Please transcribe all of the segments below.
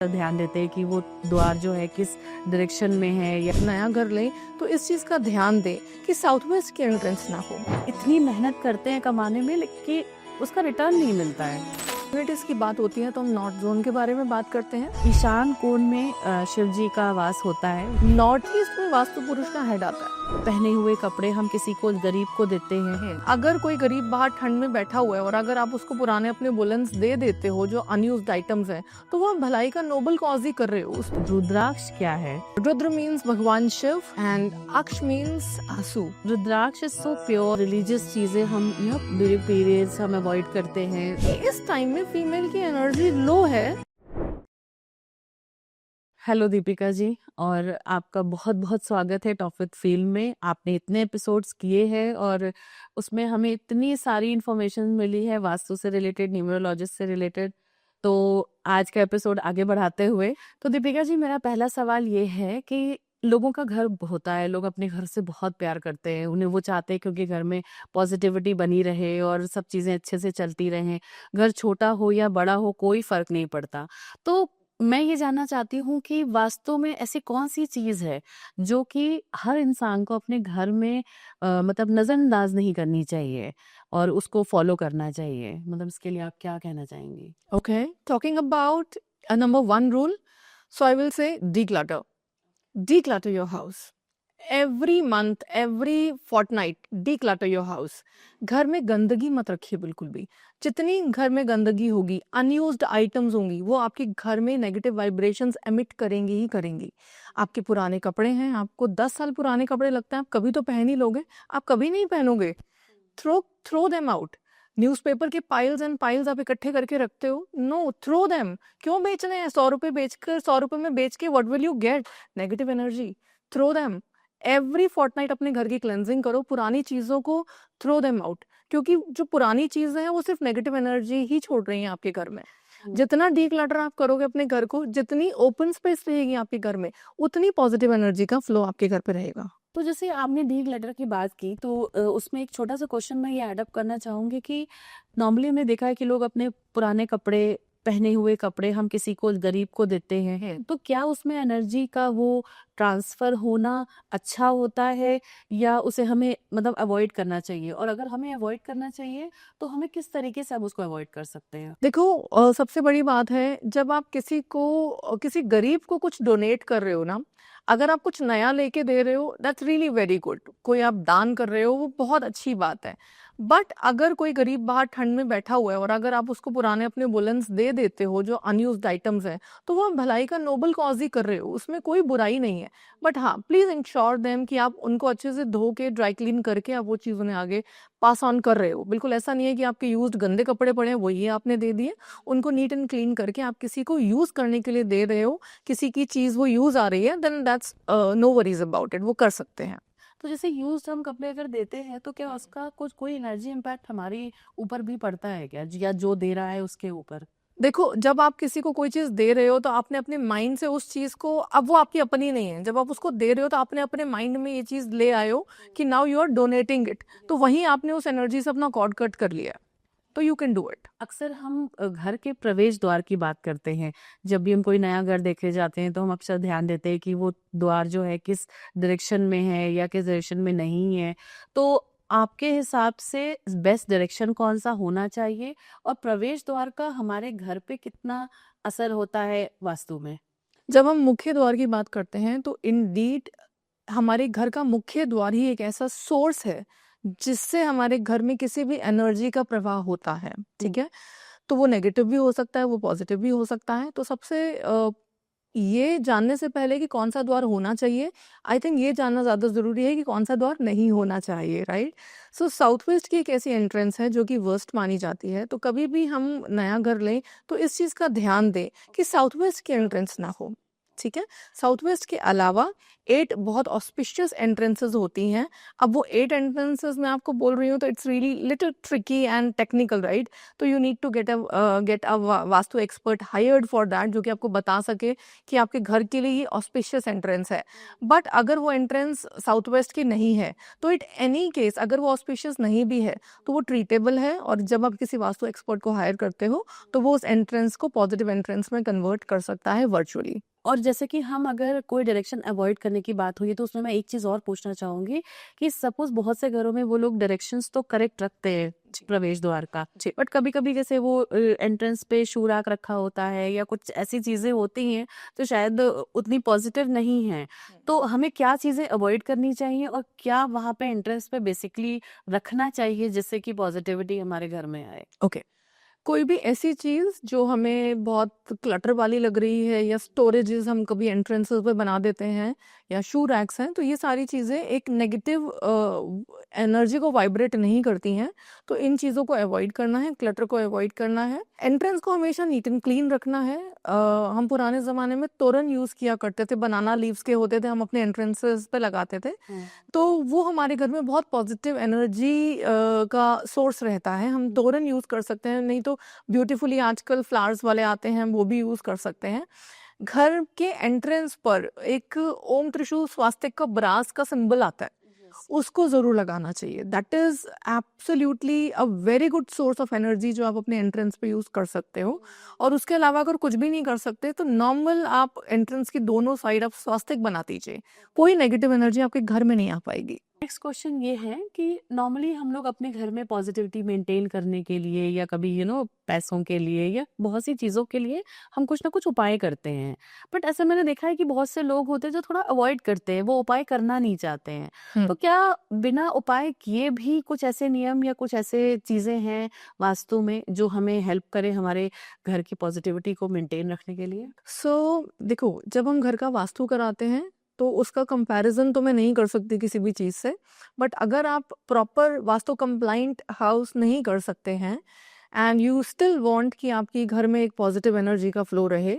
ध्यान देते हैं कि वो द्वार जो है किस डायरेक्शन में है, या नया घर लें तो इस चीज़ का ध्यान दें कि साउथ वेस्ट की एंट्रेंस ना हो। इतनी मेहनत करते हैं कमाने में कि उसका रिटर्न नहीं मिलता है। कम्युनिटीज की बात होती है तो हम नॉर्थ जोन के बारे में बात करते हैं। ईशान कोण में शिव जी का वास होता है। नॉर्थ ईस्ट में वास्तु पुरुष का हेड आता है। पहने हुए कपड़े हम किसी को गरीब को देते हैं। अगर कोई गरीब बाहर ठंड में बैठा हुआ है और अगर आप उसको पुराने अपने वुलन्स दे देते हो जो अनयूज्ड आइटम्स हैं, तो वो भलाई का नोबल कॉज ही कर रहे हो। रुद्राक्ष क्या है? रुद्र मीन्स भगवान शिव एंड अक्ष मीन्स आंसू। रुद्राक्ष इज सो प्योर। रिलीजियस चीजें हम ड्यूरिंग पीरियड्स हम अवॉइड करते हैं। इस टाइम में फीमेल की एनर्जी लो है। हेलो दीपिका जी, और आपका बहुत बहुत स्वागत है टॉप विद फील में। आपने इतने एपिसोड्स किए हैं और उसमें हमें इतनी सारी इन्फॉर्मेशन मिली है वास्तु से रिलेटेड, न्यूमरोलॉजिस्ट से रिलेटेड। तो आज का एपिसोड आगे बढ़ाते हुए, तो दीपिका जी मेरा पहला सवाल ये है कि लोगों का घर होता है, लोग अपने घर से बहुत प्यार करते हैं, उन्हें वो चाहते हैं क्योंकि घर में पॉजिटिविटी बनी रहे और सब चीज़ें अच्छे से चलती रहें। घर छोटा हो या बड़ा हो कोई फर्क नहीं पड़ता। तो मैं ये जानना चाहती हूँ कि वास्तव में ऐसी कौन सी चीज है जो कि हर इंसान को अपने घर में मतलब नजरअंदाज नहीं करनी चाहिए और उसको फॉलो करना चाहिए। मतलब इसके लिए आप क्या कहना चाहेंगी? Okay, talking about a number one rule. So I will say declutter. Declutter your house. Every month, every fortnight, declutter your house. घर में गंदगी मत रखिए बिल्कुल भी। जितनी घर में गंदगी होगी, अनयूज्ड आइटम्स होंगी, वो आपके घर में नेगेटिव वाइब्रेशंस एमिट करेंगी ही करेंगी। आपके पुराने कपड़े हैं, आपको 10 साल पुराने कपड़े लगते हैं, आप कभी तो पहन ही लोगे, आप कभी नहीं पहनोगे। Throw them out. न्यूज़पेपर के पाइल्स एंड पाइल्स आप इकट्ठे करके रखते हो, नो, थ्रो देम। क्यों बेचने हैं? 100 रुपए बेचकर 100 रुपए में बेच के what will you get? Negative energy. Throw them. Every fortnight अपने घर की क्लेंजिंग करो, पुरानी चीजों को थ्रो देम आउट, क्योंकि जो पुरानी चीजें हैं वो सिर्फ नेगेटिव एनर्जी ही छोड़ रही हैं आपके घर में। जितना डीक्लटर आप करोगे अपने घर को, जितनी ओपन स्पेस रहेगी आपके घर में, उतनी पॉजिटिव एनर्जी का फ्लो आपके घर पे रहेगा। तो जैसे आपने डी लेटर की बात की, तो उसमें एक छोटा सा क्वेश्चन मैं ये ऐड अप करना चाहूंगी कि नॉर्मली हमने देखा है कि लोग अपने पुराने कपड़े, पहने हुए कपड़े हम किसी को गरीब को देते हैं, तो क्या उसमें एनर्जी का वो ट्रांसफर होना अच्छा होता है या उसे हमें मतलब अवॉइड करना चाहिए? और अगर हमें अवॉइड करना चाहिए तो हमें किस तरीके से हम उसको अवॉइड कर सकते हैं? देखो, सबसे बड़ी बात है, जब आप किसी गरीब को कुछ डोनेट कर रहे हो ना, अगर आप कुछ नया लेके दे रहे हो, दैट्स रियली वेरी गुड। कोई आप दान कर रहे हो, वो बहुत अच्छी बात है। बट अगर कोई गरीब बाहर ठंड में बैठा हुआ है और अगर आप उसको पुराने अपने वुलन्स दे देते हो जो अनयूज्ड आइटम्स हैं, तो वो भलाई का नोबल कॉज ही कर रहे हो, उसमें कोई बुराई नहीं है। बट हाँ, प्लीज इंश्योर देम कि आप उनको अच्छे से धो के ड्राई क्लीन करके आप वो चीज़ उन्हें आगे पास ऑन कर रहे हो। बिल्कुल ऐसा नहीं है कि आपके यूज्ड गंदे कपड़े पड़े हैं वही आपने दे दिए। उनको नीट एंड क्लीन करके आप किसी को यूज करने के लिए दे रहे हो, किसी की चीज वो यूज आ रही है, then that's no worries about it, वो कर सकते हैं। तो जैसे यूज हम कपड़े अगर देते हैं तो क्या उसका कुछ कोई एनर्जी इम्पैक्ट हमारे ऊपर भी पड़ता है क्या, या जो दे रहा है उसके ऊपर? देखो, जब आप किसी को कोई चीज दे रहे हो तो आपने अपने माइंड से उस चीज को, अब वो आपकी अपनी नहीं है, जब आप उसको दे रहे हो तो आपने अपने माइंड में ये चीज ले आए हो कि now you are donating it, तो वहीं आपने उस एनर्जी से अपना कॉर्ड कट कर लिया है, तो यू कैन डू इट। अक्सर हम घर के प्रवेश द्वार की बात करते हैं। जब भी हम कोई नया घर देखने जाते हैं तो हम अक्सर ध्यान देते हैं कि वो द्वार जो है किस डायरेक्शन में है या किस डायरेक्शन में नहीं है। तो आपके हिसाब से बेस्ट डायरेक्शन कौन सा होना चाहिए और प्रवेश द्वार का हमारे घर पे कितना असर होता है वास्तु में? जब हम मुख्य द्वार की बात करते हैं तो इंडीड हमारे घर का मुख्य द्वार ही एक ऐसा सोर्स है जिससे हमारे घर में किसी भी एनर्जी का प्रवाह होता है, ठीक है? तो वो नेगेटिव भी हो सकता है, वो पॉजिटिव भी हो सकता है। तो सबसे ये जानने से पहले कि कौन सा द्वार होना चाहिए, आई थिंक ये जानना ज़्यादा ज़रूरी है कि कौन सा द्वार नहीं होना चाहिए, राइट? सो साउथ वेस्ट की एक ऐसी एंट्रेंस है जो कि वर्स्ट मानी जाती है। तो कभी भी हम नया घर लें तो इस चीज़ का ध्यान दें कि साउथ वेस्ट की एंट्रेंस ना हो, ठीक है। साउथ वेस्ट के अलावा 8 बहुत ऑस्पिशियस एंट्रेंसेस होती हैं। अब वो 8 एंट्रेंसेस मैं आपको बोल रही हूँ तो it's really little tricky and technical, right? तो you need to get a vastu expert hired for that, जो कि आपको बता सके कि आपके घर के लिए ये ऑस्पिशियस एंट्रेंस है। बट अगर वो एंट्रेंस साउथ वेस्ट की नहीं है तो इट एनी केस, अगर वो ऑस्पिशियस नहीं भी है तो वो ट्रीटेबल है, और जब आप किसी वास्तु एक्सपर्ट को हायर करते हो तो वो उस एंट्रेंस को पॉजिटिव एंट्रेंस में कन्वर्ट कर सकता है वर्चुअली। और जैसे कि हम अगर कोई डायरेक्शन अवॉइड करने की बात हुई तो उसमें मैं एक चीज़ और पूछना चाहूँगी कि सपोज़ बहुत से घरों में वो लोग डायरेक्शंस तो करेक्ट रखते हैं प्रवेश द्वार का, जी। बट कभी-कभी जैसे वो एंट्रेंस पे शू रैक रखा होता है या कुछ ऐसी चीज़ें होती हैं जो शायद उतनी पॉजिटिव नहीं हैं। तो हमें क्या चीज़ें अवॉइड करनी चाहिए और क्या वहाँ पे एंट्रेंस पे बेसिकली रखना चाहिए जिससे कि पॉजिटिविटी हमारे घर में आए? ओके। कोई भी ऐसी चीज़ जो हमें बहुत क्लटर वाली लग रही है, या स्टोरेजेस हम कभी एंट्रेंसेस पे बना देते हैं, या शू रैक्स हैं, तो ये सारी चीज़ें एक नेगेटिव एनर्जी को वाइब्रेट नहीं करती हैं। तो इन चीज़ों को अवॉइड करना है, क्लटर को अवॉइड करना है। एंट्रेंस को हमेशा नीट एंड क्लीन रखना है। हम पुराने ज़माने में तोरण यूज़ किया करते थे, बनाना लीव्स के होते थे, हम अपने एंट्रेंसेस पे लगाते थे। तो वो हमारे घर में बहुत पॉजिटिव एनर्जी का सोर्स रहता है। हम तोरण यूज़ कर सकते हैं, नहीं तो ब्यूटीफुली आजकल फ्लावर्स वाले आते हैं, वो भी यूज़ कर सकते हैं। घर के एंट्रेंस पर एक ओम त्रिशूल स्वास्तिक का ब्रास का सिंबल आता है, उसको ज़रूर लगाना चाहिए। That is absolutely a very good source of energy जो आप अपने एंट्रेंस पे यूज़ कर सकते हो। और उसके अलावा अगर कुछ भी नहीं कर सकते तो नॉर्मल आप एंट्रेंस की दोनों साइड आप स्वास्तिक बना दीजिए, कोई नेगेटिव एनर्जी आपके घर में नहीं आ पाएगी। नेक्स्ट क्वेश्चन ये है कि नॉर्मली हम लोग अपने घर में पॉजिटिविटी मेंटेन करने के लिए या कभी पैसों के लिए या बहुत सी चीज़ों के लिए हम कुछ ना कुछ उपाय करते हैं, बट ऐसा मैंने देखा है कि बहुत से लोग होते हैं जो थोड़ा अवॉइड करते हैं, वो उपाय करना नहीं चाहते हैं। तो क्या बिना उपाय किए भी कुछ ऐसे नियम या कुछ ऐसे चीज़ें हैं वास्तु में जो हमें हेल्प करे हमारे घर की पॉजिटिविटी को मेंटेन रखने के लिए? देखो, जब हम घर का वास्तु कराते हैं तो उसका कंपैरिजन तो मैं नहीं कर सकती किसी भी चीज़ से। बट अगर आप प्रॉपर वास्तु कंप्लाइंट हाउस नहीं कर सकते हैं एंड यू स्टिल वांट कि आपकी घर में एक पॉजिटिव एनर्जी का फ्लो रहे,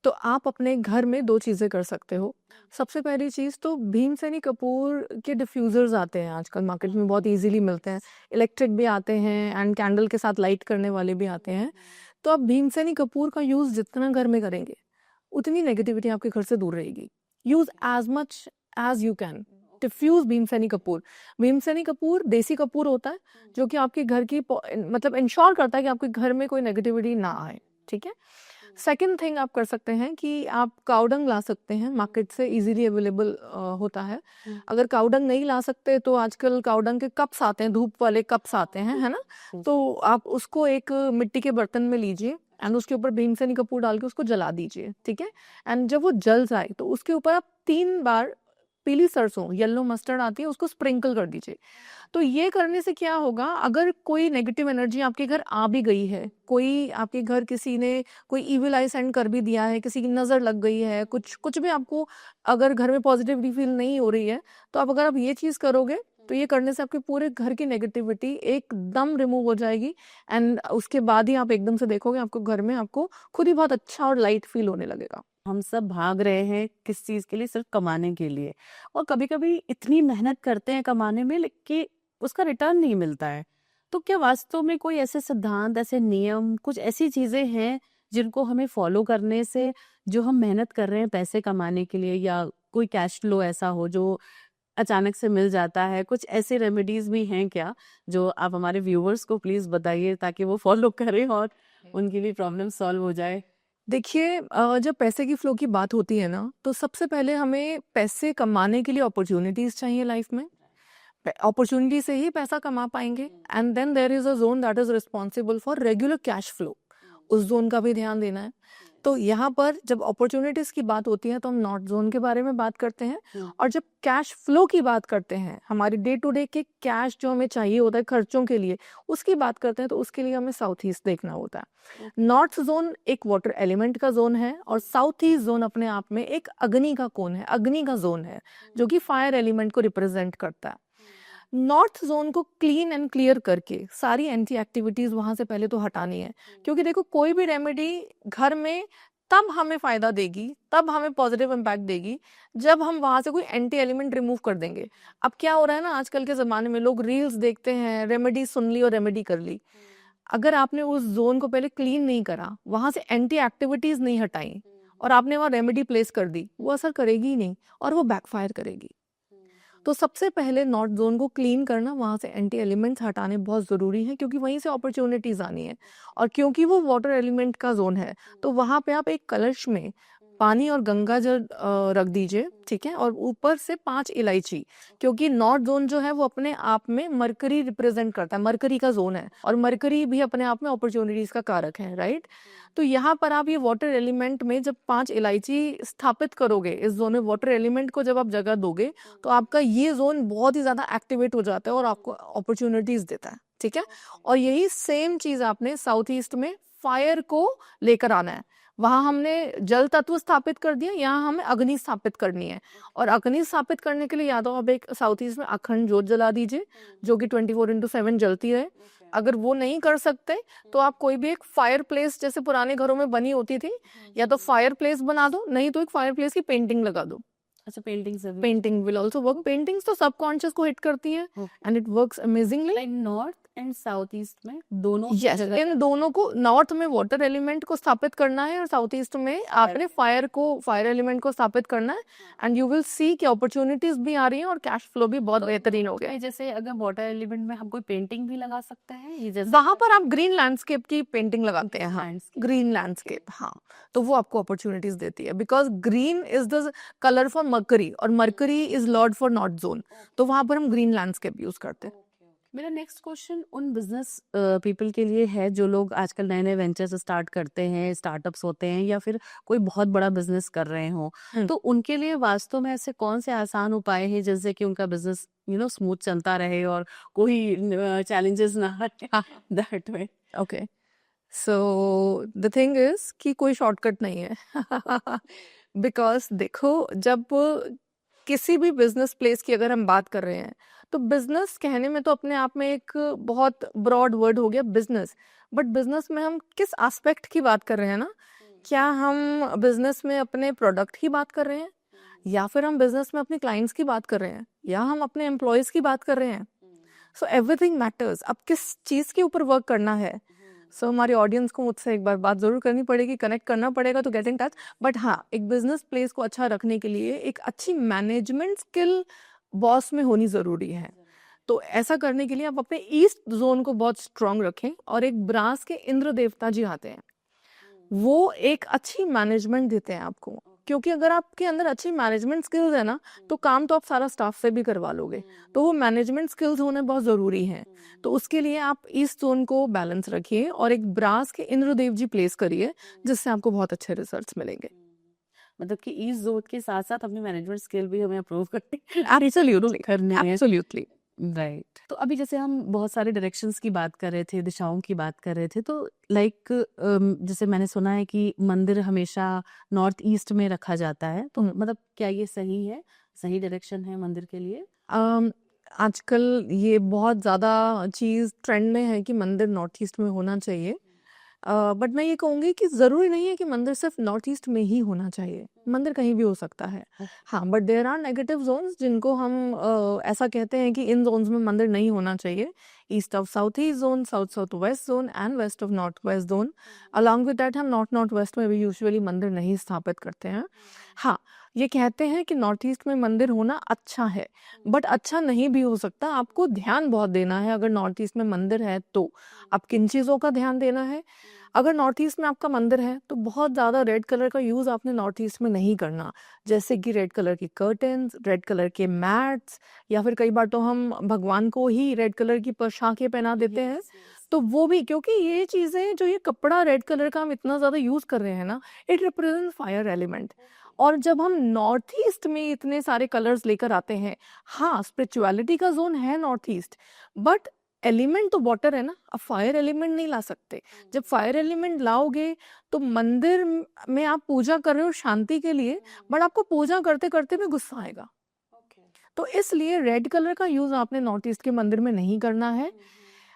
तो आप अपने घर में 2 चीज़ें कर सकते हो। सबसे पहली चीज़ तो भीमसेनी कपूर के डिफ्यूज़र्स आते हैं आजकल मार्केट में, बहुत ईज़िली मिलते हैं। इलेक्ट्रिक भी आते हैं एंड कैंडल के साथ लाइट करने वाले भी आते हैं। तो आप भीमसेनी कपूर का यूज़ जितना घर में करेंगे, उतनी नेगेटिविटी आपके घर से दूर रहेगी। Use as much as you can diffuse Bhimseni Kapoor. Bhimseni Kapoor देसी कपूर होता है जो कि आपके घर की मतलब इंश्योर करता है कि आपके घर में कोई नेगेटिविटी ना आए, ठीक है? सेकंड थिंग आप कर सकते हैं कि आप काउडंग ला सकते हैं, मार्केट से इजीली अवेलेबल होता है। अगर काउडंग नहीं ला सकते तो आजकल काउडंग के कप्स आते हैं, धूप वाले कप्स आते हैं, है ना? तो आप उसको एक मिट्टी के बर्तन में लीजिए एंड उसके ऊपर भीमसेनी कपूर डाल के उसको जला दीजिए, ठीक है? एंड जब वो जल जाए तो उसके ऊपर आप 3 बार पीली सरसों, येलो मस्टर्ड आती है, उसको स्प्रिंकल कर दीजिए। तो ये करने से क्या होगा, अगर कोई नेगेटिव एनर्जी आपके घर आ भी गई है, कोई आपके घर किसी ने कोई इविल आई सेंड कर भी दिया है, किसी की नज़र लग गई है, कुछ भी आपको अगर घर में पॉजिटिविटी फील नहीं हो रही है, तो अगर आप ये चीज़ करोगे तो ये करने से आपके पूरे घर की नेगेटिविटी एकदम रिमूव हो जाएगी। एंड उसके बाद ही आप एकदम से देखोगे आपको घर में आपको खुद ही बहुत अच्छा और लाइट फील होने लगेगा। हम सब भाग रहे हैं किस चीज़ के लिए? सिर्फ कमाने के लिए, और कभी-कभी इतनी मेहनत करते हैं कमाने में कि उसका रिटर्न नहीं मिलता है। तो क्या वास्तव में कोई ऐसे सिद्धांत, ऐसे नियम, कुछ ऐसी चीज़ें हैं जिनको हमें फॉलो करने से जो हम मेहनत कर रहे हैं पैसे कमाने के लिए या कोई कैश फ्लो ऐसा हो जो अचानक से मिल जाता है? कुछ ऐसे रेमेडीज़ भी हैं क्या जो आप हमारे व्यूअर्स को प्लीज़ बताइए ताकि वो फॉलो करें और उनकी भी प्रॉब्लम सॉल्व हो जाए? देखिए, जब पैसे की फ्लो की बात होती है ना, तो सबसे पहले हमें पैसे कमाने के लिए अपॉर्चुनिटीज़ चाहिए लाइफ में। अपॉर्चुनिटी से ही पैसा कमा पाएंगे। And then there is a zone that is responsible for regular cash flow, उस जोन का भी ध्यान देना है। तो यहाँ पर जब अपॉर्चुनिटीज़ की बात होती है तो हम नॉर्थ जोन के बारे में बात करते हैं, और जब कैश फ्लो की बात करते हैं, हमारे डे टू डे के कैश जो हमें चाहिए होता है खर्चों के लिए, उसकी बात करते हैं, तो उसके लिए हमें साउथ ईस्ट देखना होता है। नॉर्थ जोन एक वाटर एलिमेंट का जोन है और साउथ ईस्ट जोन अपने आप में एक अग्नि का कोन है, अग्नि का जोन है जो कि फायर एलिमेंट को रिप्रेजेंट करता है। नॉर्थ जोन को क्लीन एंड क्लियर करके सारी एंटी एक्टिविटीज वहां से पहले तो हटानी है, क्योंकि देखो कोई भी रेमेडी घर में तब हमें फायदा देगी, तब हमें पॉजिटिव इम्पैक्ट देगी जब हम वहां से कोई एंटी एलिमेंट रिमूव कर देंगे। अब क्या हो रहा है ना, आजकल के जमाने में लोग रील्स देखते हैं, रेमेडी सुन ली और रेमेडी कर ली। अगर आपने उस जोन को पहले क्लीन नहीं करा, वहां से एंटी एक्टिविटीज नहीं हटाई और आपने वहां रेमेडी प्लेस कर दी, वो असर करेगी ही नहीं और वो बैकफायर करेगी। तो सबसे पहले नॉर्थ जोन को क्लीन करना, वहाँ से एंटी एलिमेंट्स हटाने बहुत ज़रूरी है, क्योंकि वहीं से अपॉर्चुनिटीज़ आनी है। और क्योंकि वो वाटर एलिमेंट का जोन है, तो वहाँ पे आप एक कलश में पानी और गंगा जल रख दीजिए, ठीक है, और ऊपर से 5 इलायची, क्योंकि नॉर्थ जोन जो है वो अपने आप में मरकरी रिप्रेजेंट करता है, मरकरी का जोन है और मरकरी भी अपने आप में अपॉर्चुनिटीज का कारक है, राइट। तो यहाँ पर आप ये वाटर एलिमेंट में जब 5 इलायची स्थापित करोगे, इस जोन में वाटर एलिमेंट को जब आप जगह दोगे, तो आपका ये जोन बहुत ही ज्यादा एक्टिवेट हो जाता है और आपको अपॉर्चुनिटीज देता है, ठीक है। और यही सेम चीज आपने साउथ ईस्ट में फायर को लेकर आना है। वहां हमने जल तत्व स्थापित कर दिया, यहाँ हमें अग्नि स्थापित करनी है। और अग्नि स्थापित करने के लिए या तो आप एक साउथ ईस्ट में अखंड जोत जला दीजिए, जो कि 24/7 जलती रहे। अगर वो नहीं कर सकते तो आप कोई भी एक फायर प्लेस, जैसे पुराने घरों में बनी होती थी, या तो फायर प्लेस बना दो, नहीं तो एक फायर प्लेस की पेंटिंग लगा दो। अच्छा, painting will also work. Paintings तो सबकॉन्शियस को हिट करती है and it works amazingly. Like north and south east में दोनों यस, जगह इन दोनों को, नॉर्थ में वाटर एलिमेंट को स्थापित करना है और साउथ ईस्ट में आपने फायर एलिमेंट को स्थापित करना है। एंड यू विल सी कि अपॉर्चुनिटीज भी आ रही हैं और कैश फ्लो भी बहुत बेहतरीन हो गया है। जैसे अगर वाटर एलिमेंट में हम कोई पेंटिंग भी लगा सकते हैं, ये जैसे वहां पर आप ग्रीन लैंडस्केप की पेंटिंग लगाते हैं, हाँ, ग्रीन लैंडस्केप, हाँ, तो वो आपको अपॉर्चुनिटीज देती है, because green is the colour for Mercury और Mercury is lord for north zone, तो वहां पर हम ग्रीन लैंडस्केप यूज करते हैं। मेरा नेक्स्ट क्वेश्चन उन बिजनेस पीपल के लिए है जो लोग आजकल नए नए वेंचर्स स्टार्ट करते हैं, स्टार्टअप्स होते हैं या फिर कोई बहुत बड़ा बिजनेस कर रहे हो, तो उनके लिए वास्तव में ऐसे कौन से आसान उपाय हैं जिससे कि उनका बिजनेस स्मूथ चलता रहे और कोई चैलेंजेस ना आए that way. Okay, so the thing is कि कोई शॉर्टकट नहीं है। बिकॉज देखो, जब किसी भी बिजनेस प्लेस की अगर हम बात कर रहे हैं, तो बिजनेस कहने में तो अपने आप में एक बहुत ब्रॉड वर्ड हो गया बिजनेस, बट बिजनेस में हम किस एस्पेक्ट की बात कर रहे हैं ना, क्या हम बिजनेस में अपने प्रोडक्ट की बात कर रहे हैं, या फिर हम बिजनेस में अपने क्लाइंट्स की बात कर रहे हैं, या हम अपने एम्प्लॉयज की बात कर रहे हैं। So everything matters. अब किस चीज के ऊपर वर्क करना है, सो हमारे ऑडियंस को मुझसे एक बार बात जरूर करनी पड़ेगी, कनेक्ट करना पड़ेगा तो गेट इन टच। बट हाँ, एक बिजनेस प्लेस को अच्छा रखने के लिए एक अच्छी मैनेजमेंट स्किल बॉस में होनी जरूरी है। तो ऐसा करने के लिए आप अपने ईस्ट जोन को बहुत स्ट्रांग रखें, और एक ब्रास के इंद्र देवता जी आते हैं, वो एक अच्छी मैनेजमेंट देते हैं आपको, क्योंकि अगर आपके अंदर अच्छी मैनेजमेंट स्किल्स है ना, तो काम तो आप सारा स्टाफ से भी करवा लोगे, तो वो मैनेजमेंट स्किल्स होने बहुत जरूरी है। तो उसके लिए आप ईस्ट जोन को बैलेंस रखिए और एक ब्रास के इंद्रदेव जी प्लेस करिए, जिससे आपको बहुत अच्छे रिजल्ट्स मिलेंगे। मतलब कि ईस्ट जोन के साथ साथ अपनी मैनेजमेंट स्किल भी हमें अप्रूव करने हैं। Absolutely right. तो अभी जैसे हम बहुत सारे डायरेक्शंस की बात कर रहे थे, दिशाओं की बात कर रहे थे, तो लाइक जैसे मैंने सुना है कि मंदिर हमेशा नॉर्थ ईस्ट में रखा जाता है, तो मतलब क्या ये सही है, सही डायरेक्शन है मंदिर के लिए? आजकल ये बहुत ज़्यादा चीज़ ट्रेंड में है कि मंदिर नॉर्थ ईस्ट में होना चाहिए, बट मैं ये कहूँगी कि ज़रूरी नहीं है कि मंदिर सिर्फ नॉर्थ ईस्ट में ही होना चाहिए, मंदिर कहीं भी हो सकता है। हाँ, but there are negative zones जिनको हम ऐसा कहते हैं कि इन जोन्स में मंदिर नहीं होना चाहिए। East of south east zone, south south west zone and west of north west zone. Along with that हम नॉर्थ वेस्ट में भी यूजुअली मंदिर नहीं स्थापित करते हैं। हाँ, ये कहते हैं कि नॉर्थ ईस्ट में मंदिर होना अच्छा है, बट अच्छा नहीं भी हो सकता। आपको ध्यान बहुत देना है। अगर नॉर्थ ईस्ट में मंदिर है तो आप किन चीज़ों का ध्यान देना है। अगर नॉर्थ ईस्ट में आपका मंदिर है तो बहुत ज़्यादा रेड कलर का यूज़ आपने नॉर्थ ईस्ट में नहीं करना, जैसे कि रेड कलर की कर्टन्स, रेड कलर के मैट्स, या फिर कई बार तो हम भगवान को ही रेड कलर की पोशाकें पहना देते हैं। तो वो भी, क्योंकि ये चीज़ें, जो ये कपड़ा रेड कलर का हम इतना ज़्यादा यूज़ कर रहे हैं ना, इट रिप्रेजेंट फायर एलिमेंट। और जब हम नॉर्थ ईस्ट में इतने सारे कलर्स लेकर आते हैं, हाँ, स्पिरिचुअलिटी का जोन है नॉर्थ ईस्ट, बट एलिमेंट तो वाटर है ना, अब फायर एलिमेंट नहीं ला सकते। जब फायर एलिमेंट लाओगे तो मंदिर में आप पूजा कर रहे हो शांति के लिए, बट आपको पूजा करते करते भी गुस्सा आएगा। तो इसलिए रेड कलर का यूज आपने नॉर्थ ईस्ट के मंदिर में नहीं करना है।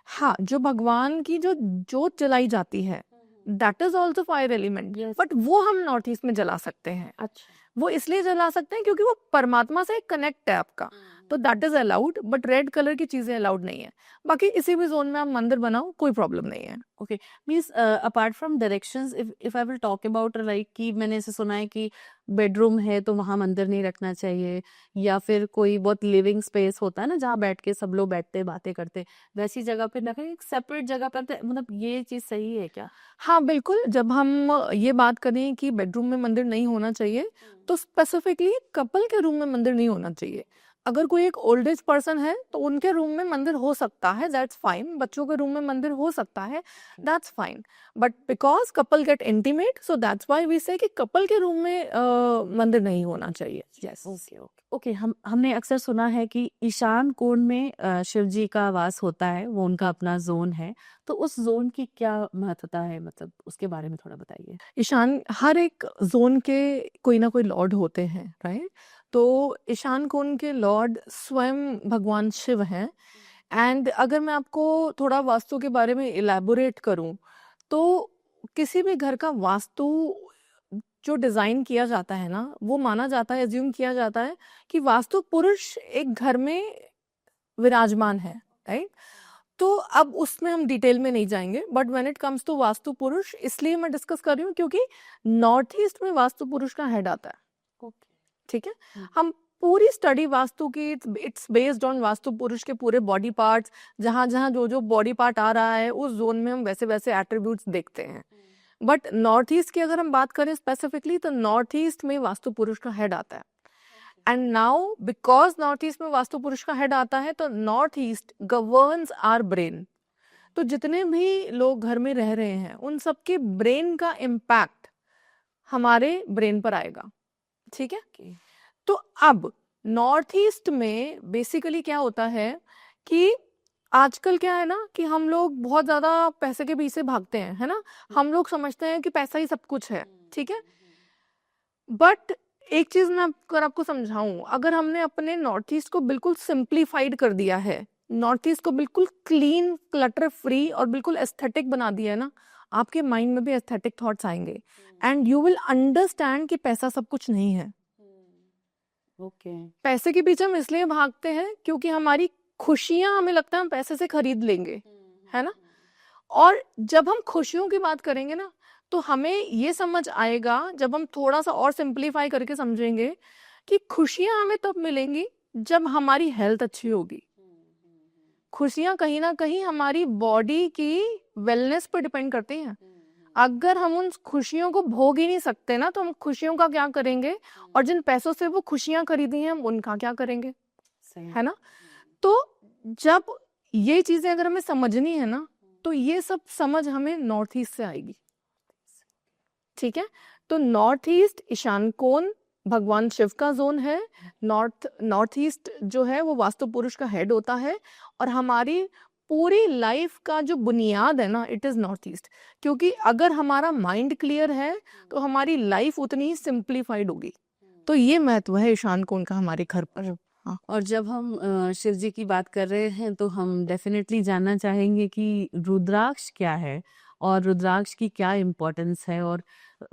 हाँ, जो भगवान की जो जोत जलाई जाती है that is also fire element, Yes. But वो हम नॉर्थ ईस्ट में जला सकते हैं। अच्छा। वो इसलिए जला सकते हैं क्योंकि वो परमात्मा से कनेक्ट है आपका, तो that is allowed, but red colour की चीजें अलाउड नहीं है। बाकी किसी भी जोन में आप मंदिर बनाओ, कोई प्रॉब्लम नहीं है। Okay, means apart from directions, if I will talk about like कि मैंने ऐसे सुना है कि बेडरूम है तो वहां मंदिर नहीं रखना चाहिए, या फिर कोई बहुत लिविंग स्पेस होता है ना जहाँ बैठ के सब लोग बैठते बातें करते, वैसी जगह पे रखें, एक सेपरेट जगह पर, मतलब ये चीज सही है क्या? हाँ बिल्कुल, जब हम ये बात करें कि बेडरूम में मंदिर नहीं होना चाहिए, तो स्पेसिफिकली कपल के रूम में मंदिर नहीं होना चाहिए। अगर कोई एक ओल्ड एज पर्सन है तो उनके रूम में मंदिर हो सकता है, दैट्स फाइन। बच्चों के रूम में मंदिर हो सकता है, that's fine. But because couple get intimate, so that's why we say कि कपल के रूम में मंदिर नहीं होना चाहिए। यस। ओके ओके ओके, हमने अक्सर सुना है कि ईशान कोण में शिव जी का वास होता है, वो उनका अपना जोन है, तो उस जोन की क्या महत्वता है, मतलब उसके बारे में थोड़ा बताइए। ईशान, हर एक जोन के कोई ना कोई लॉर्ड होते हैं, राइट? तो ईशान कोण के लॉर्ड स्वयं भगवान शिव हैं। एंड अगर मैं आपको थोड़ा वास्तु के बारे में इलेबोरेट करूं, तो किसी भी घर का वास्तु जो डिजाइन किया जाता है ना, वो माना जाता है, एज्यूम किया जाता है कि वास्तु पुरुष एक घर में विराजमान है, राइट? तो अब उसमें हम डिटेल में नहीं जाएंगे, but when it comes to Vastu Purush, इसलिए मैं डिस्कस कर रही हूँ क्योंकि नॉर्थ ईस्ट में वास्तु पुरुष का हेड आता है। ओके। ठीक है। हम्म। हम पूरी स्टडी वास्तु की, इट्स बेस्ड ऑन वास्तु पुरुष के पूरे बॉडी पार्ट्स, जहां जहां जो जो बॉडी पार्ट आ रहा है उस जोन में हम वैसे वैसे एट्रीब्यूट्स देखते हैं। बट नॉर्थ ईस्ट की अगर हम बात करें स्पेसिफिकली, तो नॉर्थ ईस्ट में वास्तु पुरुष का हेड आता है। And now because north east में वास्तु पुरुष का हेड आता है, तो north east governs our brain. तो जितने भी लोग घर में रह रहे हैं उन सबके ब्रेन का इम्पैक्ट हमारे ब्रेन पर आएगा। ठीक है। तो अब नॉर्थ ईस्ट में बेसिकली क्या होता है कि आजकल क्या है ना कि हम लोग बहुत ज्यादा पैसे के पीछे भागते हैं, है ना? हम लोग समझते हैं कि पैसा ही सब कुछ है। ठीक है। बट एक चीज मैं अगर आपको समझाऊं, अगर हमने अपने नॉर्थ ईस्ट को बिल्कुल सिंप्लीफाइड कर दिया है, नॉर्थ ईस्ट को बिल्कुल क्लीन, क्लटर फ्री और बिल्कुल एस्थेटिक बना दिया है ना, आपके माइंड में भी एस्थेटिक थॉट्स आएंगे एंड यू विल अंडरस्टैंड कि पैसा सब कुछ नहीं है। ओके। पैसे के पीछे हम इसलिए भागते हैं क्योंकि हमारी खुशियां हमें लगता है हम पैसे से खरीद लेंगे, है ना? और जब हम खुशियों की बात करेंगे ना, तो हमें ये समझ आएगा, जब हम थोड़ा सा और सिंप्लीफाई करके समझेंगे, कि खुशियां हमें तब मिलेंगी जब हमारी हेल्थ अच्छी होगी। खुशियां कहीं ना कहीं हमारी बॉडी की वेलनेस पर डिपेंड करती हैं। अगर हम उन खुशियों को भोग ही नहीं सकते ना, तो हम खुशियों का क्या करेंगे? और जिन पैसों से वो खुशियां खरीदी हैं हम उनका क्या करेंगे? सही है ना? तो जब ये चीजें अगर हमें समझनी है ना, तो ये सब समझ हमें नॉर्थ ईस्ट से आएगी। ठीक है। तो नॉर्थ ईस्ट ईशान कोण भगवान शिव का जोन है। नॉर्थ ईस्ट जो है वो वास्तु पुरुष का हेड होता है, और हमारी पूरी लाइफ का जो बुनियाद है ना, इट इज नॉर्थ ईस्ट। क्योंकि अगर हमारा माइंड क्लियर है तो हमारी लाइफ उतनी ही सिंप्लीफाइड होगी। तो ये महत्व है ईशान कोण का हमारे घर पर। हाँ। और जब हम शिव जी की बात कर रहे हैं तो हम डेफिनेटली जानना चाहेंगे कि रुद्राक्ष क्या है और रुद्राक्ष की क्या इम्पोर्टेंस है, और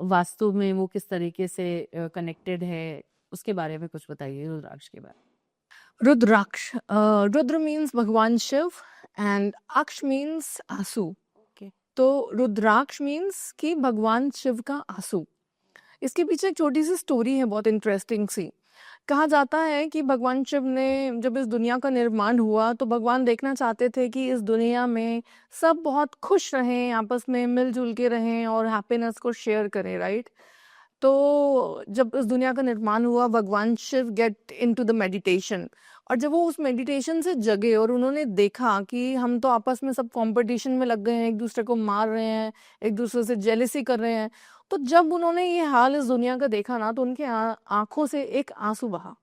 वास्तु में वो किस तरीके से कनेक्टेड है, उसके बारे में कुछ बताइए रुद्राक्ष के बारे में। रुद्राक्ष, रुद्र मीन्स भगवान शिव एंड अक्ष मीन्स आंसू। ओके। तो रुद्राक्ष मीन्स कि भगवान शिव का आंसू। इसके पीछे एक छोटी सी स्टोरी है, बहुत इंटरेस्टिंग सी। कहा जाता है कि भगवान शिव ने जब इस दुनिया का निर्माण हुआ, तो भगवान देखना चाहते थे कि इस दुनिया में सब बहुत खुश रहें, आपस में मिलजुल के रहें और हैप्पीनेस को शेयर करें, राइट? तो जब इस दुनिया का निर्माण हुआ, भगवान Shiva get into the meditation, और जब वो उस मेडिटेशन से जगे और उन्होंने देखा कि हम तो आपस में सब कंपटीशन में लग गए हैं, एक दूसरे को मार रहे हैं, एक दूसरे से जेलसी कर रहे हैं, तो जब उन्होंने ये हाल इस दुनिया का देखा ना, तो उनके आंखों से एक आंसू बहा।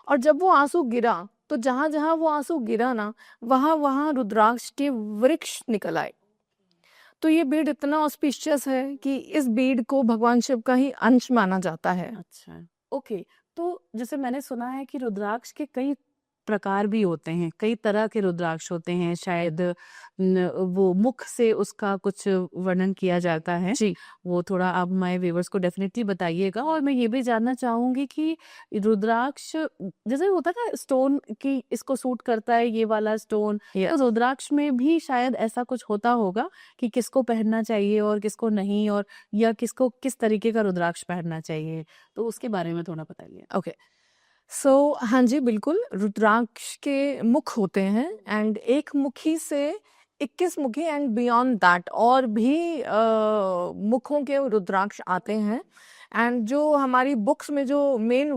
और जब वो आंसू गिरा, तो जहां जहां वो आंसू गिरा ना, वहां वहां रुद्राक्ष के वृक्ष निकल आए। तो ये बीड इतना ऑस्पिशियस है कि इस बीड को भगवान शिव का ही अंश माना जाता है। अच्छा, ओके। तो जैसे मैंने सुना है कि रुद्राक्ष के कई प्रकार भी होते हैं, कई तरह के रुद्राक्ष होते हैं, शायद वो मुख से उसका कुछ वर्णन किया जाता है। जी। वो थोड़ा आप हमारे व्यूअर्स को डेफिनेटली बताइएगा। और मैं ये भी जानना चाहूंगी कि रुद्राक्ष जैसे होता है ना स्टोन की इसको सूट करता है ये वाला स्टोन, तो रुद्राक्ष में भी शायद ऐसा कुछ होता होगा कि किसको पहनना चाहिए और किसको नहीं, और या किसको किस तरीके का रुद्राक्ष पहनना चाहिए, तो उसके बारे में थोड़ा बताइए। ओके, सो हाँ जी, बिल्कुल, रुद्राक्ष के मुख होते हैं, एंड एक मुखी से 21 मुखी एंड बियॉन्ड दैट और भी मुखों के रुद्राक्ष आते हैं। एंड जो हमारी बुक्स में जो मेन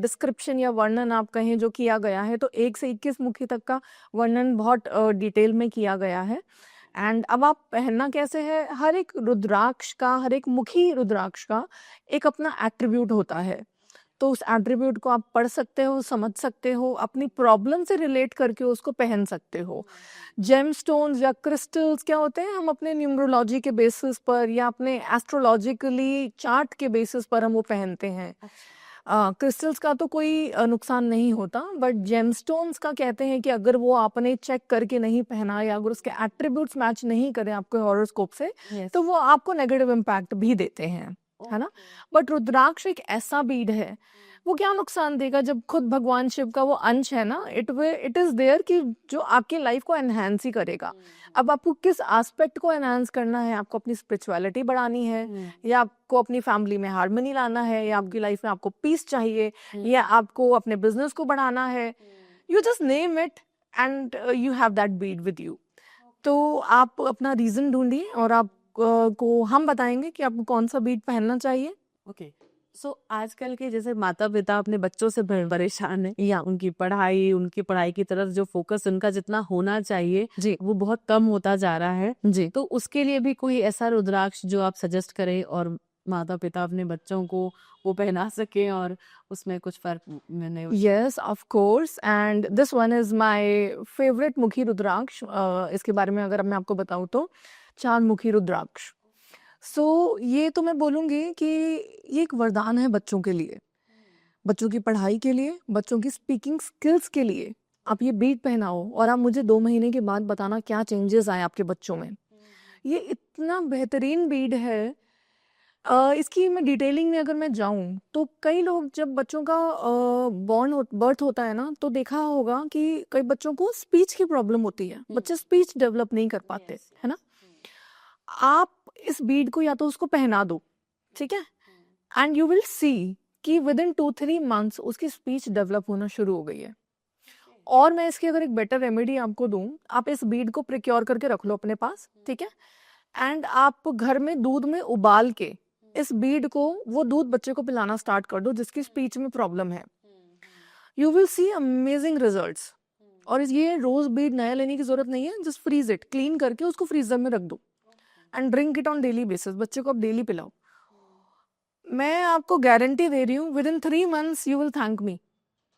डिस्क्रिप्शन या वर्णन आप कहें जो किया गया है, तो 1 से 21 मुखी तक का वर्णन बहुत डिटेल में किया गया है। एंड अब आप पहनना कैसे है, हर एक रुद्राक्ष का, हर एक मुखी रुद्राक्ष का एक अपना एट्रीब्यूट होता है, तो उस एट्रीब्यूट को आप पढ़ सकते हो, समझ सकते हो, अपनी प्रॉब्लम से रिलेट करके उसको पहन सकते हो। जेमस्टोन्स या क्रिस्टल्स क्या होते हैं, हम अपने न्यूमरोलॉजी के बेसिस पर या अपने एस्ट्रोलॉजिकली चार्ट के बेसिस पर हम वो पहनते हैं। क्रिस्टल्स का तो कोई नुकसान नहीं होता, बट जेमस्टोन्स का कहते हैं कि अगर वो आपने चेक करके नहीं पहना या अगर उसके एट्रीब्यूट्स मैच नहीं करें आपके हॉरोस्कोप से, तो वो आपको नेगेटिव इम्पैक्ट भी देते हैं, है ना। बट रुद्राक्ष एक ऐसा बीड है, वो क्या नुकसान देगा जब खुद भगवान शिव का वो अंश है ना, इट इज देयर कि जो आपकी लाइफ को एनहांस ही करेगा। अब आपको किस एस्पेक्ट को एनहांस करना है, आपको अपनी स्पिरिचुअलिटी बढ़ानी है, या आपको अपनी फैमिली में हार्मनी लाना है, या आपकी लाइफ में आपको पीस चाहिए, या आपको अपने बिजनेस को बढ़ाना है, you just name it and you have that Beed with you. तो आप अपना रीजन ढूंढिए और आप को हम बताएंगे कि आपको कौन सा बीट पहनना चाहिए। ओके, सो आजकल के जैसे माता पिता अपने बच्चों से परेशान है, या उनकी पढ़ाई की तरफ जो फोकस उनका जितना होना चाहिए जी वो बहुत कम होता जा रहा है, जी, तो उसके लिए भी कोई ऐसा रुद्राक्ष जो आप सजेस्ट करें और माता पिता अपने बच्चों को वो पहना सके और उसमें कुछ फर्क मैंने yes of course, and this one is my favourite मुखी रुद्राक्ष। इसके बारे में अगर मैं आपको बताऊं तो 4 मुखी रुद्राक्ष। सो ये तो मैं बोलूँगी कि ये एक वरदान है बच्चों के लिए, बच्चों की पढ़ाई के लिए, बच्चों की स्पीकिंग स्किल्स के लिए। आप ये बीट पहनाओ और आप मुझे 2 महीने के बाद बताना क्या चेंजेस आए आपके बच्चों में। ये इतना बेहतरीन बीट है। इसकी मैं डिटेलिंग में अगर मैं जाऊं तो कई लोग जब बच्चों का बर्थ होता है ना, तो देखा होगा कि कई बच्चों को स्पीच की प्रॉब्लम होती है, बच्चे स्पीच डेवलप नहीं कर पाते, है ना। आप इस बीड को या तो उसको पहना दो, ठीक है, एंड यू विल सी कि विद इन 2-3 मंथ्स उसकी स्पीच डेवलप होना शुरू हो गई है। और मैं इसकी अगर एक बेटर रेमेडी आपको दूं, आप इस बीड को प्रिक्योर करके रख लो अपने पास, ठीक है, एंड आप घर में दूध में उबाल के इस बीड को, वो दूध बच्चे को पिलाना स्टार्ट कर दो जिसकी स्पीच में प्रॉब्लम है। You will see amazing results. और ये रोज बीड नया लेने की जरूरत नहीं है, जस्ट फ्रीज इट, क्लीन करके उसको फ्रीजर में रख दो and drink it on daily basis. बच्चे को आप डेली पिलाओ, मैं आपको गारंटी दे रही हूँ with in 3 months you will thank me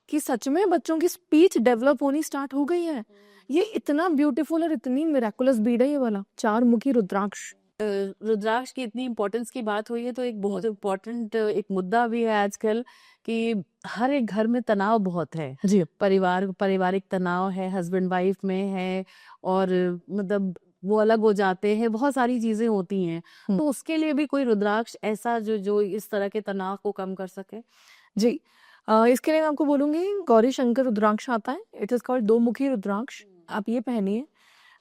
कि सच में बच्चों की स्पीच डेवलप होनी स्टार्ट हो गई है। ये इतना ब्यूटीफुल और इतनी मिरेकुलस बीड है ये वाला 4 मुखी रुद्राक्ष। रुद्राक्ष की इतनी इम्पोर्टेंस की बात हुई है तो एक बहुत इम्पोर्टेंट एक मुद्दा भी है आजकल कि हर एक घर में तनाव बहुत है, जी पारिवारिक तनाव है, हस्बैंड वाइफ में है, और मतलब वो अलग हो जाते हैं, बहुत सारी चीजें होती हैं, तो उसके लिए भी कोई रुद्राक्ष ऐसा जो इस तरह के तनाव को कम कर सके। जी इसके लिए मैं आपको बोलूंगी गौरी शंकर रुद्राक्ष आता है, इट इज कॉल्ड 2 मुखी रुद्राक्ष। आप ये पहनिए,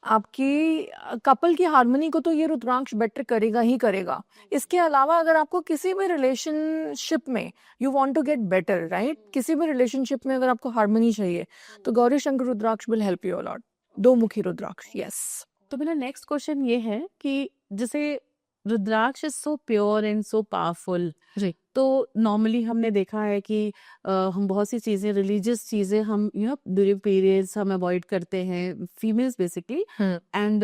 आपकी कपल की हार्मनी को तो ये रुद्राक्ष बेटर करेगा ही करेगा। इसके अलावा अगर आपको किसी भी रिलेशनशिप में you want to get better, right, किसी भी रिलेशनशिप में अगर आपको हार्मनी चाहिए तो Gauri Shankar rudraksha will help you a lot. 2 मुखी रुद्राक्ष, यस। तो मेरा नेक्स्ट क्वेश्चन ये है कि जैसे rudraksha is so pure and so powerful, जी तो नॉर्मली हमने देखा है कि हम बहुत सी चीजें, रिलीजियस चीजें हम ड्यूरिंग पीरियड्स हम अवॉइड करते हैं, फीमेल्स बेसिकली, एंड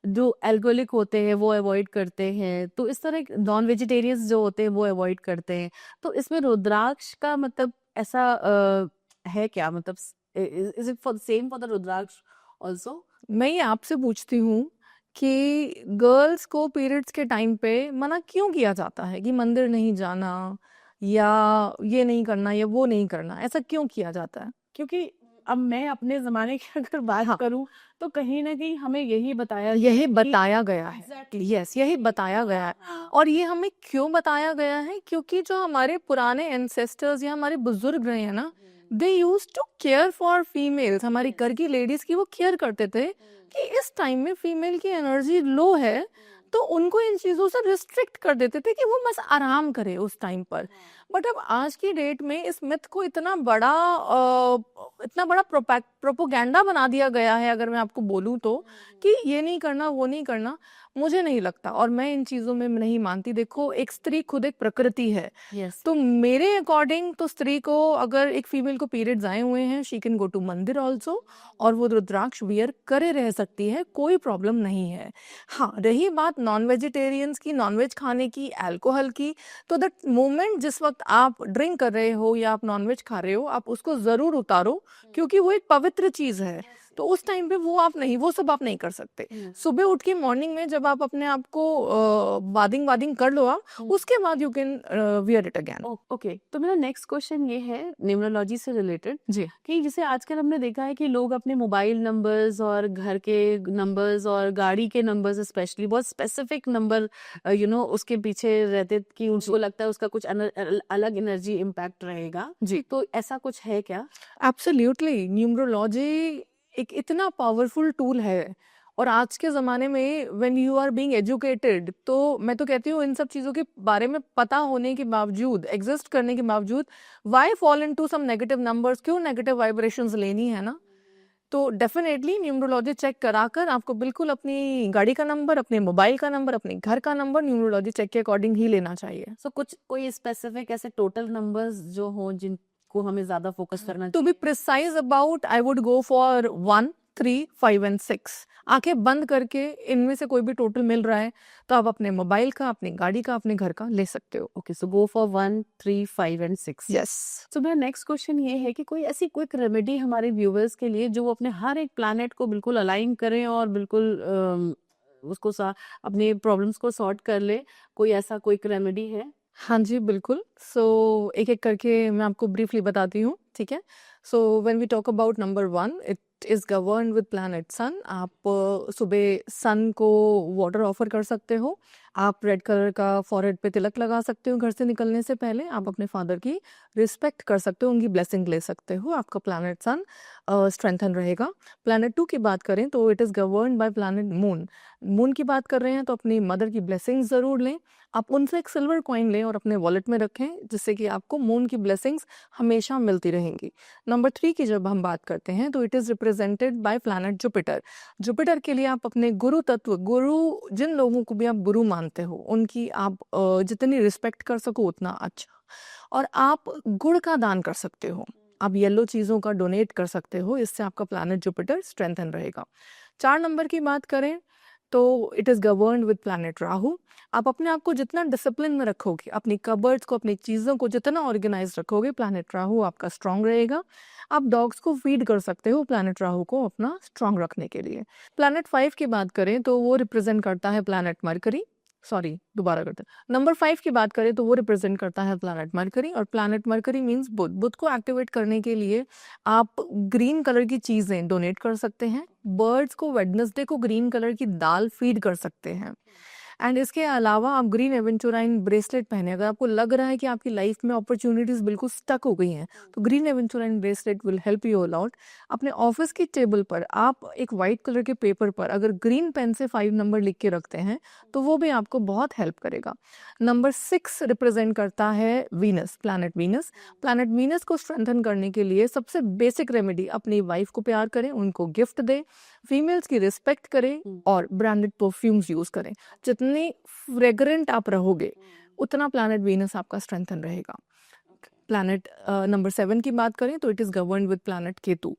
जो एल्कोहलिक होते हैं वो अवॉइड करते हैं, तो इस तरह नॉन वेजिटेरियंस जो होते हैं वो अवॉइड करते हैं। तो इसमें रुद्राक्ष का मतलब ऐसा है क्या, मतलब is it for same for the rudraksha also? मैं ये आपसे पूछती हूँ कि गर्ल्स को पीरियड्स के टाइम पे मना क्यों किया जाता है कि मंदिर नहीं जाना या ये नहीं करना या वो नहीं करना, ऐसा क्यों किया जाता है? क्योंकि अब मैं अपने ज़माने की अगर बात हाँ। करूँ तो कहीं न कहीं हमें यही बताया यही कि बताया गया है। एग्ज़ैक्टली यस, यही बताया गया है। हाँ, और ये हमें क्यों बताया गया है? क्योंकि जो हमारे पुराने एंसेस्टर्स या हमारे बुजुर्ग रहे हैं ना, they used to care for females, हमारी घर की लेडीज की वो केयर करते थे कि इस टाइम में फीमेल की एनर्जी लो है, तो उनको इन चीज़ों से रिस्ट्रिक्ट कर देते थे कि वो बस आराम करे उस टाइम पर। बट अब आज की डेट में इस मिथ को इतना बड़ा प्रोपोगेंडा बना दिया गया है, अगर मैं आपको बोलूँ तो, कि ये नहीं करना, वो नहीं करना। मुझे नहीं लगता और मैं इन चीज़ों में नहीं मानती। देखो, एक स्त्री खुद एक प्रकृति है, यस तो मेरे अकॉर्डिंग तो स्त्री को, अगर एक फीमेल को पीरियड्स आए हुए हैं, शी कैन गो टू मंदिर ऑल्सो, और वो रुद्राक्ष वियर करे रह सकती है, कोई प्रॉब्लम नहीं है। हाँ, रही बात नॉन वेजिटेरियंस की, नॉनवेज खाने की, अल्कोहल की, तो दैट मोमेंट जिस वक्त आप ड्रिंक कर रहे हो या आप नॉनवेज खा रहे हो, आप उसको ज़रूर उतारो, क्योंकि वो एक पवित्र चीज़ है। तो उस टाइम पे वो सब आप नहीं कर सकते। सुबह उठ के मॉर्निंग में जब आप अपने आप को बादिंग वादिंग कर लो आप, उसके बाद you can wear it again. Okay, तो मेरा नेक्स्ट क्वेश्चन ये है न्यूमरोलॉजी से रिलेटेड जी। कि जैसे आजकल हमने देखा है कि लोग अपने मोबाइल नंबर्स और घर के नंबर्स और गाड़ी के नंबर्स स्पेशली बहुत स्पेसिफिक नंबर उसके पीछे रहते कि उनको लगता है उसका कुछ अलग एनर्जी इम्पैक्ट रहेगा। जी। तो ऐसा कुछ है क्या? एब्सोल्युटली, न्यूमरोलॉजी एक इतना पावरफुल टूल है, और आज के ज़माने में when you are being educated, तो मैं तो कहती हूँ इन सब चीज़ों के बारे में पता होने के बावजूद, एग्जिस्ट करने के बावजूद, why fall into some negative numbers, क्यों नेगेटिव वाइब्रेशंस लेनी है ना? तो डेफिनेटली न्यूमरोलॉजी चेक कराकर आपको बिल्कुल अपनी गाड़ी का नंबर, अपने मोबाइल का नंबर, अपने घर का नंबर न्यूमरोलॉजी चेक के अकॉर्डिंग ही लेना चाहिए। सो कुछ कोई स्पेसिफिक ऐसे टोटल नंबर्स जो हो जिनको हमें ज्यादा फोकस करना To be precise about, I would go for 1, 3, 5 and 6. आंखें बंद करके इनमें से कोई भी टोटल मिल रहा है, तो आप अपने मोबाइल का, अपनी गाड़ी का, अपने घर का ले सकते हो। Okay, so go for 1, 3, 5 and 6। Yes. So मेरा नेक्स्ट क्वेश्चन ये है कि कोई ऐसी क्विक रेमेडी हमारे व्यूअर्स के लिए जो वो अपने हर एक प्लैनेट को बिल्कुल अलाइन करें और बिल्कुल उसको अपने प्रॉब्लम्स को सॉर्ट कर ले, कोई ऐसा क्विक रेमेडी है? हाँ जी, बिल्कुल। सो एक-एक करके मैं आपको ब्रीफली बताती हूँ, ठीक है? So when we talk about number 1, it is governed with planet sun. आप सुबह सन को वाटर ऑफ़र कर सकते हो। आप रेड कलर का फॉरहेड पे तिलक लगा सकते हो घर से निकलने से पहले। आप अपने फादर की रिस्पेक्ट कर सकते हो, उनकी ब्लेसिंग ले सकते हो। आपका प्लैनेट सन स्ट्रेंथन रहेगा। प्लैनेट 2 की बात करें तो it is governed bye planet moon. Moon की बात कर रहे हैं तो अपनी मदर की ब्लेसिंग्स ज़रूर लें। आप उनसे एक सिल्वर कॉइन लें और अपने वॉलेट में रखें, जिससे कि आपको मून की ब्लेसिंग्स हमेशा मिलती रहेंगी। नंबर 3 की जब हम बात करते हैं तो it is represented by planet Jupiter. Jupiter के लिए आप अपने गुरु तत्व, जिन लोगों को भी आप गुरु मानते हो, उनकी आप जितनी रिस्पेक्ट कर सको उतना अच्छा। और आप गुड़ का दान कर सकते हो। आप येलो चीज़ों का डोनेट कर सकते हो, इससे आपका प्लैनेट जुपिटर स्ट्रेंथन रहेगा। 4 नंबर की बात करें तो it is governed with planet Rahu. आप अपने आप को जितना डिसिप्लिन में रखोगे, अपनी कबर्ड्स को, अपनी चीज़ों को जितना ऑर्गेनाइज रखोगे, प्लैनेट राहु आपका स्ट्रांग रहेगा। आप डॉग्स को फीड कर सकते हो प्लैनेट राहु को अपना स्ट्रांग रखने के लिए। प्लैनेट 5 की बात करें तो वो रिप्रेजेंट करता है प्लैनेट मरकरी। सॉरी, दोबारा करते हैं। नंबर 5 की बात करें तो वो रिप्रेजेंट करता है प्लैनेट मरकरी, और प्लैनेट मरकरी मीन्स बुध। बुध को एक्टिवेट करने के लिए आप ग्रीन कलर की चीज़ें डोनेट कर सकते हैं। बर्ड्स को वेडनेसडे को ग्रीन कलर की दाल फीड कर सकते हैं। एंड इसके अलावा आप ग्रीन एवेंचुराइन ब्रेसलेट पहने। अगर आपको लग रहा है कि आपकी लाइफ में अपॉर्चुनिटीज बिल्कुल स्टक हो गई हैं, तो green aventurine bracelet will help you a lot. अपने ऑफिस की टेबल पर आप एक वाइट कलर के पेपर पर अगर ग्रीन पेन से 5 नंबर लिख के रखते हैं, तो वो भी आपको बहुत हेल्प करेगा। नंबर 6 रिप्रेजेंट करता है Venus, planet Venus. Planet Venus को स्ट्रेंथन करने के लिए सबसे बेसिक रेमेडी, अपनी वाइफ को प्यार करें, उनको गिफ्ट दें, फीमेल्स की रिस्पेक्ट करें और ब्रांडेड परफ्यूम्स यूज करें। जितनी फ्रेग्रेंट आप रहोगे, उतना प्लैनेट वीनस आपका स्ट्रेंथन रहेगा। प्लैनेट नंबर 7 की बात करें तो it is governed with planet Ketu.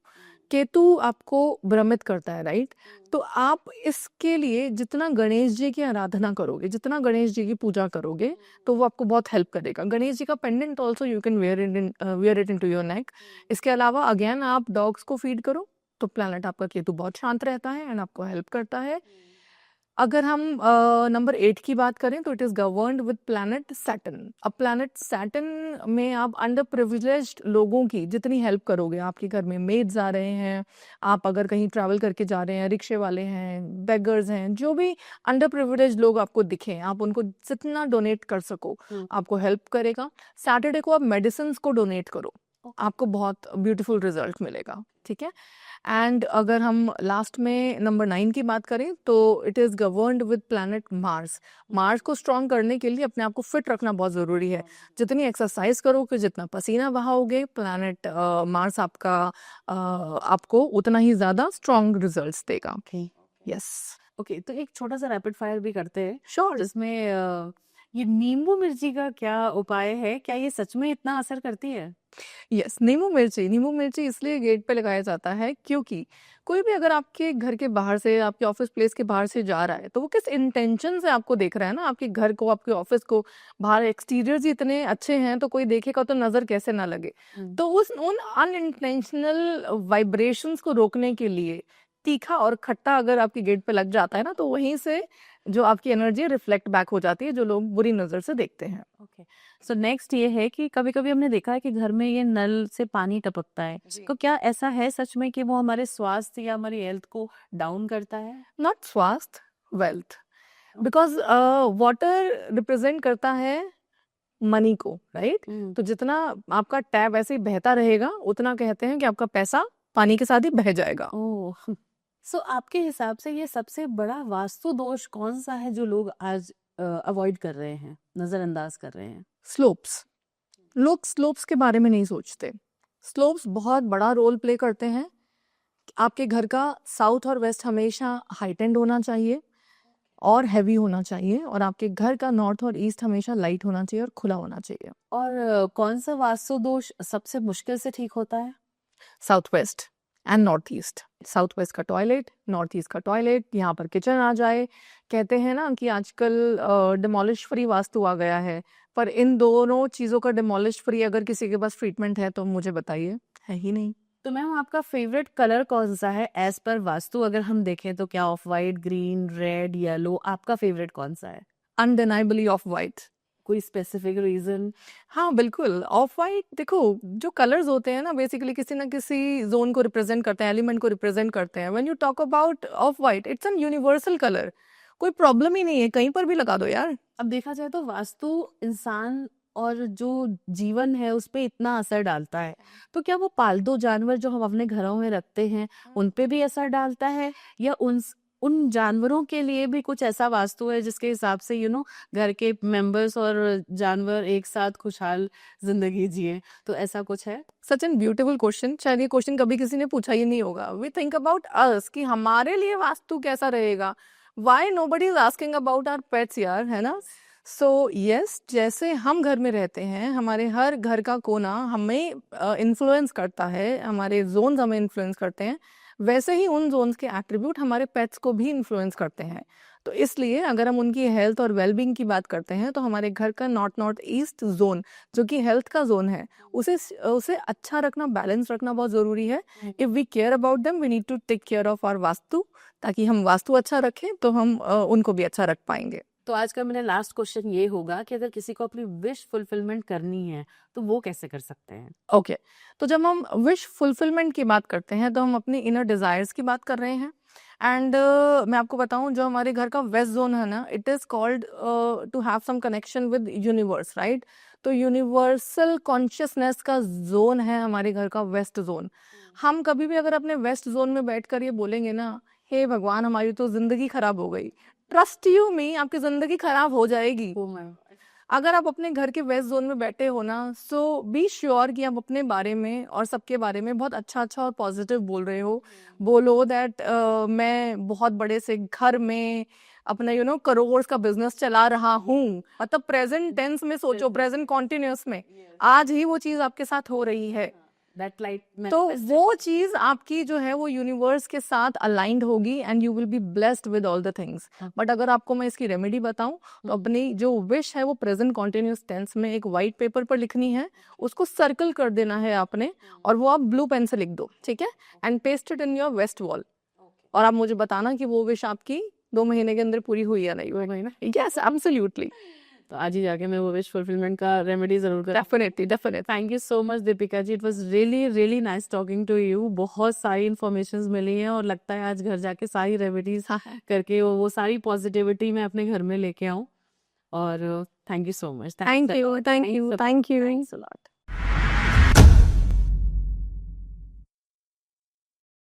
Ketu आपको भ्रमित करता है, राइट? तो आप इसके लिए जितना गणेश जी की आराधना करोगे, जितना गणेश जी की पूजा करोगे, तो वो आपको बहुत हेल्प करेगा। गणेश जी का pendant also you can wear it into your neck. इसके अलावा अगेन आप डॉग्स को फीड करो, तो प्लैनेट आपका केतु बहुत शांत रहता है एंड आपको हेल्प करता है। अगर हम नंबर 8 की बात करें तो it is governed with planet Saturn. अब प्लैनेट सैटर्न में आप अंडर प्रिविलेज्ड लोगों की जितनी हेल्प करोगे, आपके घर में मेड्स आ रहे हैं, आप अगर कहीं ट्रैवल करके जा रहे हैं, रिक्शे वाले हैं, बेगर्स हैं, जो भी अंडर प्रिविलेज्ड लोग आपको दिखें, आप उनको जितना डोनेट कर सको आपको हेल्प करेगा। सैटरडे को आप मेडिसिन को डोनेट करो, आपको बहुत ब्यूटीफुल रिजल्ट मिलेगा, ठीक है। एंड अगर हम लास्ट में नंबर 9 की बात करें तो it is governed with planet Mars. Mars को स्ट्रॉन्ग करने के लिए अपने आप को फिट रखना बहुत ज़रूरी है। जितनी एक्सरसाइज करोगे, जितना पसीना बहाओगे, प्लैनेट मार्स आपको उतना ही ज़्यादा स्ट्रॉन्ग रिजल्ट्स देगा। ओके यस, ओके, तो एक छोटा सा रैपिड फायर भी करते हैं श्योर। जिसमें ये नींबू मिर्ची का क्या उपाय है? क्या ये सच में इतना असर करती है? यस, नींबू मिर्ची इसलिए गेट पे लगाया जाता है क्योंकि कोई भी अगर आपके घर के बाहर से, आपके ऑफिस प्लेस के बाहर से जा रहा है, तो वो किस इंटेंशन से आपको देख रहा है ना, आपके घर को, आपके ऑफिस को। बाहर एक्सटीरियर्स ही इतने अच्छे हैं तो कोई देखेगा तो नजर कैसे ना लगे। तो उन अनइंटेंशनल वाइब्रेशंस को रोकने के लिए तीखा और खट्टा अगर आपके गेट पे लग जाता है ना, तो वहीं से जो आपकी एनर्जी रिफ्लेक्ट बैक हो जाती है, जो लोग बुरी नजर से देखते हैं। ओके, सो नेक्स्ट ये है कि कभी-कभी हमने देखा है कि घर में ये नल से पानी टपकता है, जी। तो क्या ऐसा है सच में कि वो हमारे स्वास्थ्य या हमारी हेल्थ को डाउन करता है? नॉट स्वास्थ्य, वेल्थ, बिकॉज वाटर रिप्रेजेंट करता है मनी को, राइट। तो जितना आपका टैब ऐसे ही बहता रहेगा, उतना कहते हैं कि आपका पैसा पानी के साथ ही बह जाएगा। ओह! सो आपके हिसाब से ये सबसे बड़ा वास्तु दोष कौन-सा है जो लोग आज अवॉइड कर रहे हैं, नज़रअंदाज कर रहे हैं? स्लोप्स, लोग स्लोप्स के बारे में नहीं सोचते। स्लोप्स बहुत बड़ा रोल प्ले करते हैं। आपके घर का साउथ और वेस्ट हमेशा हाइटेंड होना चाहिए और हैवी होना चाहिए, और आपके घर का नॉर्थ और ईस्ट हमेशा लाइट होना चाहिए और खुला होना चाहिए। और कौन-सा वास्तु दोष सबसे मुश्किल से ठीक होता है? South west and north east. South west का टॉयलेट, नॉर्थ ईस्ट का टॉयलेट, यहाँ पर किचन आ जाए। कहते हैं ना कि आजकल डिमोलिश फ्री वास्तु आ गया है, पर इन दोनों चीज़ों का डिमोलिश फ्री अगर किसी के पास ट्रीटमेंट है तो मुझे बताइए, है ही नहीं। तो मैम आपका फेवरेट कलर कौन-सा है एज़ पर वास्तु अगर हम देखें तो क्या of white, green, red, yellow आपका फेवरेट कौन-सा है? Undeniably of white. कोई स्पेसिफिक रीज़न? हाँ, बिल्कुल। ऑफ वाइट देखो, जो कलर्स होते हैं ना बेसिकली किसी न किसी ज़ोन को रिप्रेज़ेंट करते हैं, एलिमेंट को रिप्रेज़ेंट करते हैं। When you talk about of white, it's an universal colour. कोई प्रॉब्लम ही नहीं है, कहीं पर भी लगा दो यार। अब देखा जाए तो वास्तु इंसान और जो जीवन है उस पे इतना असर डालता है, तो क्या वो पालतू जानवर जो हम अपने घरों में रखते हैं, उन पे भी असर डालता है? या उन जानवरों के लिए भी कुछ ऐसा वास्तु है जिसके हिसाब से घर के मेंबर्स और जानवर एक साथ खुशहाल ज़िंदगी जिएँ, तो ऐसा कुछ है? Such an beautiful question. शायद ये क्वेश्चन कभी किसी ने पूछा ही नहीं होगा। वी थिंक अबाउट अस कि हमारे लिए वास्तु कैसा रहेगा। Why nobody is asking about our pets यार, है ना। सो यस, जैसे हम घर में रहते हैं, हमारे हर घर का कोना हमें इन्फ्लुएंस करता है, हमारे जोन्स हमें इन्फ्लुएंस करते हैं, वैसे ही उन जोन्स के एट्रीब्यूट हमारे पेट्स को भी इन्फ्लुएंस करते हैं। तो इसलिए अगर हम उनकी हेल्थ और वेलबींग की बात करते हैं तो हमारे घर का नॉर्थ ईस्ट जोन जो कि हेल्थ का जोन है, उसे अच्छा रखना, बैलेंस रखना बहुत ज़रूरी है। If we care about them we need to take care of our Vastu, ताकि हम वास्तु अच्छा रखें तो हम उनको भी अच्छा रख पाएंगे। तो आज का मेरा लास्ट क्वेश्चन ये होगा कि अगर किसी को अपनी विश फुलफिलमेंट करनी है तो वो कैसे कर सकते हैं? ओके, तो जब हम विश फुलफिलमेंट की बात करते हैं तो हम अपनी इनर डिज़ायर्स की बात कर रहे हैं। एंड मैं आपको बताऊं, जो हमारे घर का वेस्ट जोन है ना, it is called to have some connection with universe, right. तो यूनिवर्सल कॉन्शियसनेस का जोन है हमारे घर का वेस्ट जोन। हम कभी भी अगर अपने वेस्ट जोन में बैठकर ये बोलेंगे ना, हे भगवान हमारी तो ज़िंदगी खराब हो गई, ट्रस्ट यू मी, आपकी ज़िंदगी खराब हो जाएगी। अगर आप अपने घर के वेस्ट जोन में बैठे हो ना, सो बी श्योर कि आप अपने बारे में और सबके बारे में बहुत अच्छा और पॉजिटिव बोल रहे हो। बोलो दैट मैं बहुत बड़े से घर में अपना करोड़ का बिजनेस चला रहा हूँ। मतलब प्रेजेंट टेंस में सोचो, प्रेजेंट कॉन्टिन्यूस में आज ही वो चीज़ आपके साथ हो रही है। दैट लाइट तो वो चीज आपकी जो है वो यूनिवर्स के साथ अलाइंड होगी and you will be blessed with all the things. But अगर आपको मैं इसकी रेमेडी बताऊं तो अपनी जो विश है वो प्रेजेंट कॉन्टिन्यूस टेंस में एक वाइट पेपर पर लिखनी है, उसको सर्कल कर देना है आपने, और वो आप ब्लू पेन से लिख दो, ठीक है, and paste it in your west wall. और आप मुझे बताना कि वो विश आपकी 2 महीने के अंदर पूरी हुई या नहीं हुई ना। यस एब्सोल्युटली, तो आज ही जाके मैं वो विश फुलफिलमेंट का रेमेडी जरूर कर। Definitely. Thank you so much Deepika ji, it was really really nice talking to you. बहुत सारी इन्फॉर्मेशंस मिली हैं और लगता है आज घर जाके सारी रेमेडीज हाँ, करके वो सारी पॉजिटिविटी मैं अपने घर में लेके आऊँ। और thank you so much. Thank you. Thanks a lot.